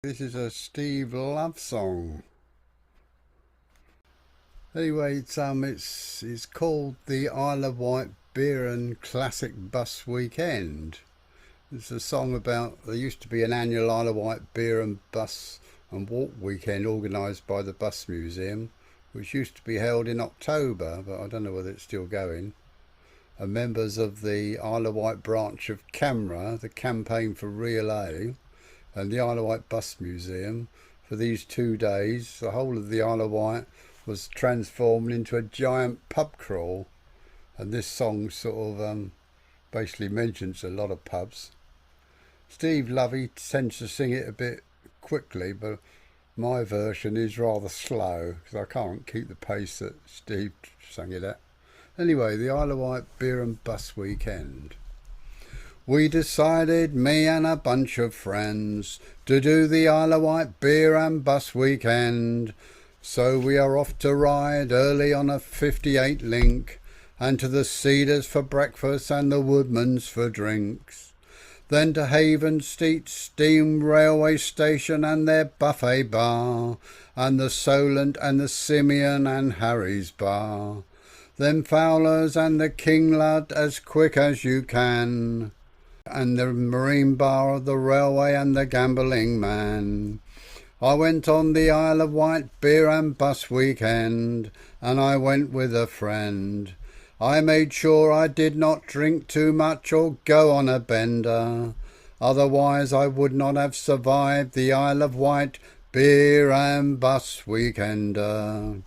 This is a Steve love song. Anyway, it's called the Isle of Wight Beer and Classic Bus Weekend. It's a song about there used to be an annual Isle of Wight Beer and Bus and Walk Weekend organised by the Bus Museum, which used to be held in October, but I don't know whether it's still going. And members of the Isle of Wight branch of CAMRA, the Campaign for Real Ale, and the Isle of Wight Bus Museum, for these 2 days, the whole of the Isle of Wight was transformed into a giant pub crawl. And this song sort of basically mentions a lot of pubs. Steve Lovey tends to sing it a bit quickly, but my version is rather slow because I can't keep the pace that Steve sang it at. Anyway, the Isle of Wight Beer and Bus Weekend. We decided, me and a bunch of friends, to do the Isle of Wight Beer and Bus Weekend. So we are off to ride early on a 58 link, and to the Cedars for breakfast and the Woodman's for drinks. Then to Haven Street Steam Railway Station and their buffet bar, and the Solent and the Simeon and Harry's bar. Then Fowler's and the King Lud as quick as you can, and the Marine Bar of the Railway and the Gambling Man. I went on the Isle of Wight Beer and Bus Weekend, and I went with a friend. I made sure I did not drink too much or go on a bender, otherwise I would not have survived the Isle of Wight Beer and Bus Weekender.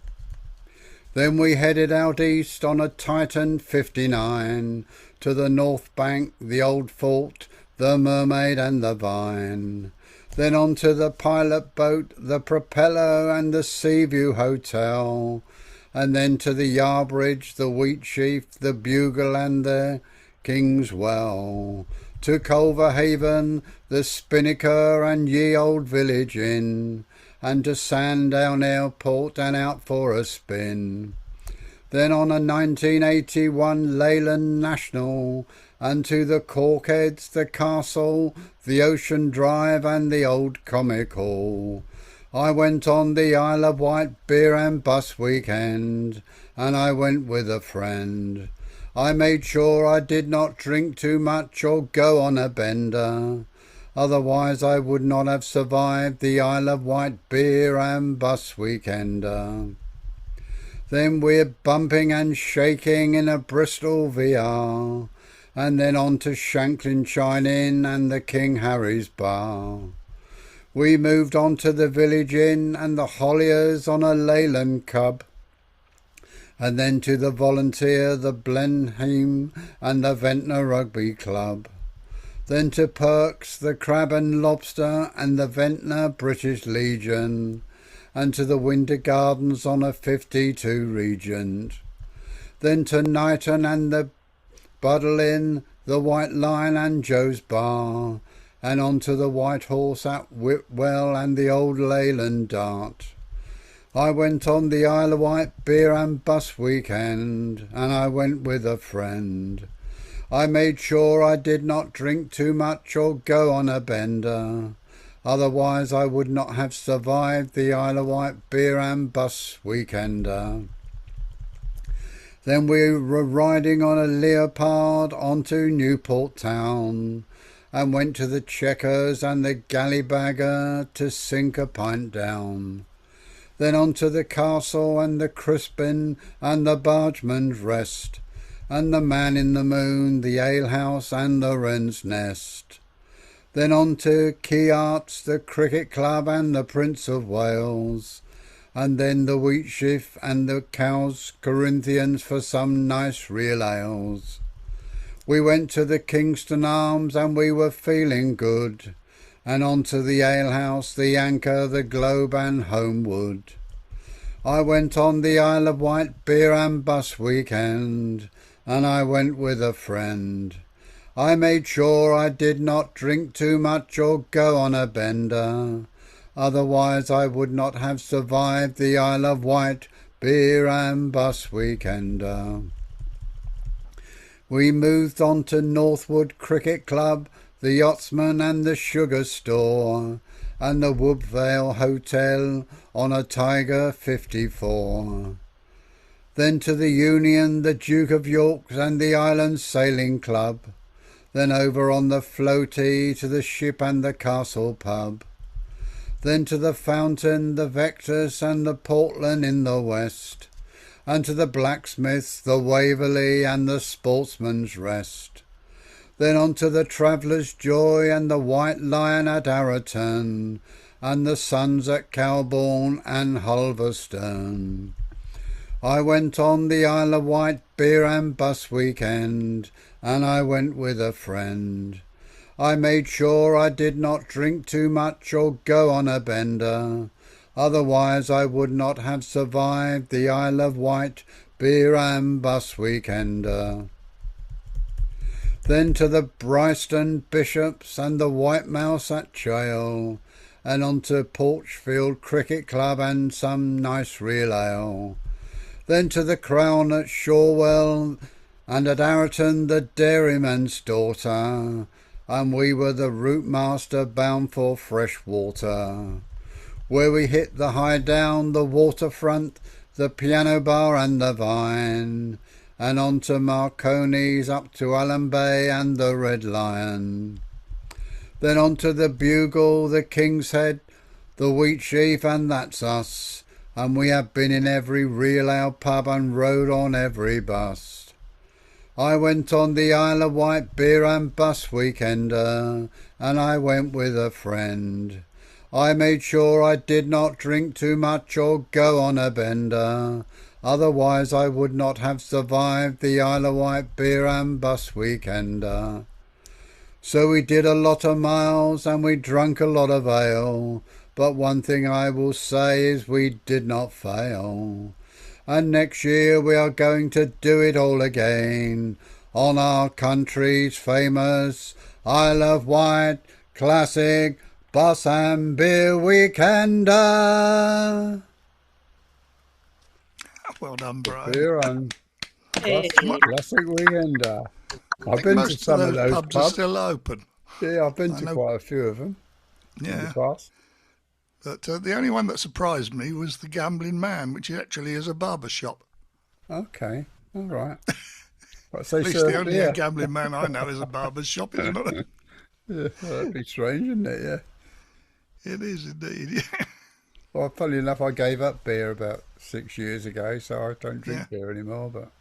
Then we headed out east on a Titan 59 to the North Bank, the Old Fort, the Mermaid and the Vine. Then on to the pilot boat, the Propeller and the Seaview Hotel. And then to the Yarbridge, the Wheatsheaf, the Bugle and the King's Well. To Culverhaven, the Spinnaker and Ye Old Village Inn. And to Sandown Airport and out for a spin. Then on a 1981 Leyland National, and to the Corkheads, the Castle, the Ocean Drive and the Old Comic Hall. I went on the Isle of Wight Beer and Bus Weekend, and I went with a friend. I made sure I did not drink too much or go on a bender, otherwise I would not have survived the Isle of Wight Beer and Bus Weekender. Then we're bumping and shaking in a Bristol VR, and then on to Shanklin Chine Inn and the King Harry's Bar. We moved on to the Village Inn and the Holliers on a Leyland Cub, and then to the Volunteer, the Blenheim and the Ventnor Rugby Club. Then to Perks, the Crab and Lobster and the Ventnor British Legion, and to the Winter Gardens on a 52 Regent. Then to Knighton and the Buddle Inn, the White Lion and Joe's Bar, and on to the White Horse at Whitwell and the Old Leyland Dart. I went on the Isle of Wight Beer and Bus Weekend, and I went with a friend. I made sure I did not drink too much or go on a bender, otherwise I would not have survived the Isle of Wight Beer and Bus Weekender. Then we were riding on a Leopard onto Newport Town, and went to the Checkers and the Gallybagger to sink a pint down. Then on to the Castle and the Crispin and the Bargeman's Rest, and the Man in the Moon, the Alehouse and the Wren's Nest. Then on to Kearts, the Cricket Club and the Prince of Wales, and then the Wheatsheaf and the Cows Corinthians for some nice real ales. We went to the Kingston Arms and we were feeling good, and on to the Alehouse, the Anchor, the Globe and Homewood. I went on the Isle of Wight Beer and Bus Weekend, and I went with a friend. I made sure I did not drink too much or go on a bender, otherwise I would not have survived the Isle of Wight Beer and Bus Weekender. We moved on to Northwood Cricket Club, the Yachtsman and the Sugar Store, and the Woodvale Hotel on a Tiger 54. Then to the Union, the Duke of York's and the Island Sailing Club. Then over on the floaty to the Ship and the Castle pub. Then to the Fountain, the Vectis and the Portland in the west. And to the Blacksmiths, the Waverley and the Sportsman's Rest. Then on to the Traveller's Joy and the White Lion at Arraton, and the Suns at Calbourne and Hulverstone. I went on the Isle of Wight beer and bus weekend, and I went with a friend. I made sure I did not drink too much or go on a bender, otherwise I would not have survived the Isle of Wight beer and bus weekender. Then to the Bryston Bishops and the White Mouse at Chale, and on to Porchfield Cricket Club and some nice real ale. Then to the Crown at Shorewell, and at Arraton the Dairyman's Daughter, and we were the route master bound for Freshwater, where we hit the High Down, the Waterfront, the Piano Bar and the Vine, and on to Marconi's up to Allen Bay and the Red Lion. Then on to the Bugle, the King's Head, the Wheatsheaf, and that's us, and we have been in every real ale pub and rode on every bus. I went on the Isle of Wight beer and bus weekender, and I went with a friend. I made sure I did not drink too much or go on a bender, otherwise I would not have survived the Isle of Wight beer and bus weekender. So we did a lot of miles and we drunk a lot of ale, but one thing I will say is we did not fail. And next year we are going to do it all again on our country's famous Isle of Wight classic bus and beer weekender. Well done, Brian. Beer and bus classic weekender. I've been to some of those pubs. Are still open. Yeah, I've been to quite a few of them. Yeah. In the past. But the only one that surprised me was the Gambling Man, which actually is a barber shop. Okay, all right. At least the only Gambling Man I know is a barber shop, isn't it? Yeah, that'd be strange, isn't it? Yeah. It is indeed, yeah. Well, funny enough, I gave up beer about 6 years ago, so I don't drink beer anymore. But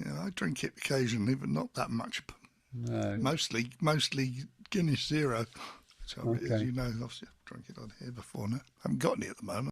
yeah, I drink it occasionally, but not that much. No. Mostly Guinness Zero. So as you know, obviously I've drunk it on here before now. I haven't got any at the moment.